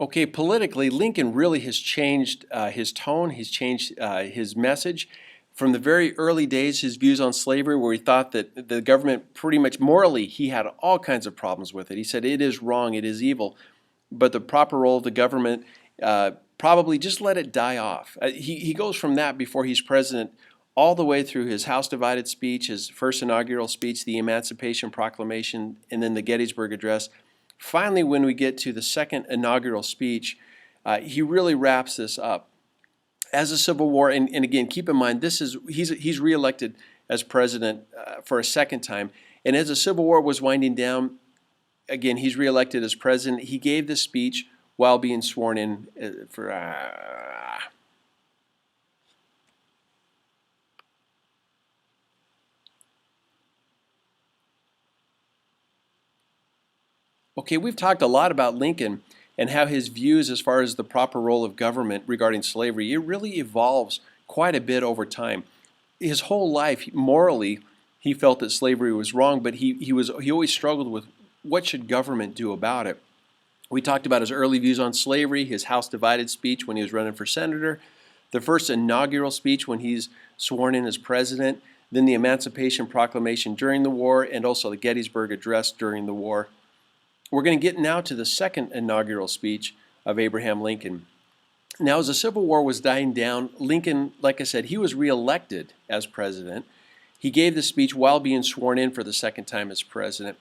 Okay, politically, Lincoln really has changed his tone. He's changed his message. From the very early days, his views on slavery, where he thought that the government pretty much morally, he had all kinds of problems with it. He said it is wrong, it is evil, but the proper role of the government, probably just let it die off. He goes from that before he's president all the way through his House divided speech, his first inaugural speech, the Emancipation Proclamation, and then the Gettysburg Address. Finally, when we get to the second inaugural speech, he really wraps this up. As the Civil War, and again, keep in mind, he's reelected as president for a second time. And as the Civil War was winding down, again, he's reelected as president. He gave this speech while being sworn in for. Okay, we've talked a lot about Lincoln and how his views as far as the proper role of government regarding slavery, it really evolves quite a bit over time. His whole life, morally, he felt that slavery was wrong, but he always struggled with what should government do about it. We talked about his early views on slavery, his House divided speech when he was running for senator, the first inaugural speech when he's sworn in as president, then the Emancipation Proclamation during the war, and also the Gettysburg Address during the war. We're going to get now to the second inaugural speech of Abraham Lincoln. Now, as the Civil War was dying down, Lincoln, like I said, he was reelected as president. He gave the speech while being sworn in for the second time as president.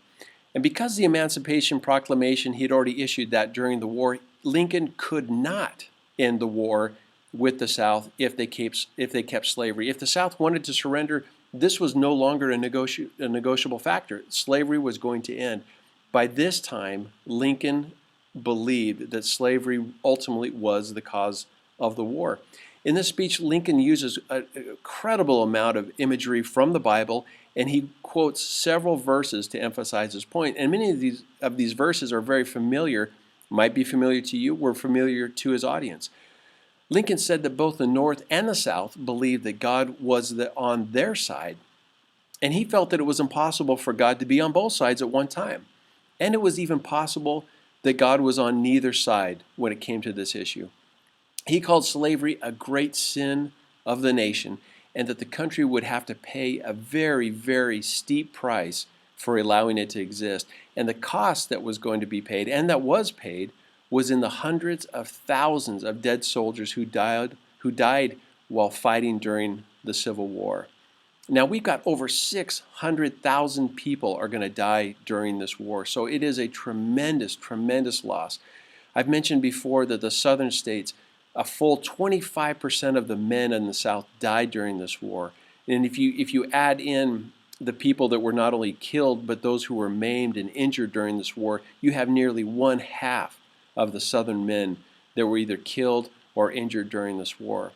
And because the Emancipation Proclamation, he had already issued that during the war, Lincoln could not end the war with the South if they kept slavery. If the South wanted to surrender, this was no longer a negotiable factor. Slavery was going to end. By this time, Lincoln believed that slavery ultimately was the cause of the war. In this speech, Lincoln uses an incredible amount of imagery from the Bible, and he quotes several verses to emphasize his point. And many of these verses are very familiar, might be familiar to you, were familiar to his audience. Lincoln said that both the North and the South believed that God was on their side, and he felt that it was impossible for God to be on both sides at one time. And it was even possible that God was on neither side when it came to this issue. He called slavery a great sin of the nation, and that the country would have to pay a very, very steep price for allowing it to exist. And the cost that was going to be paid, and that was paid, was in the hundreds of thousands of dead soldiers who died while fighting during the Civil War. Now, we've got over 600,000 people are going to die during this war, so it is a tremendous, tremendous loss. I've mentioned before that the southern states, a full 25% of the men in the South died during this war. And if you add in the people that were not only killed, but those who were maimed and injured during this war, you have nearly one half of the southern men that were either killed or injured during this war.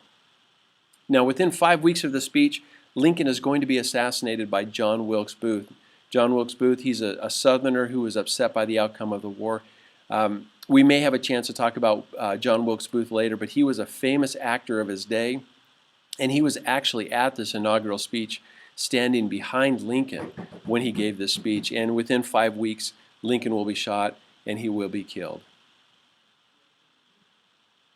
Now, within 5 weeks of the speech, Lincoln is going to be assassinated by John Wilkes Booth. John Wilkes Booth, he's a Southerner who was upset by the outcome of the war. We may have a chance to talk about John Wilkes Booth later, but he was a famous actor of his day, and he was actually at this inaugural speech standing behind Lincoln when he gave this speech. And within 5 weeks, Lincoln will be shot and he will be killed.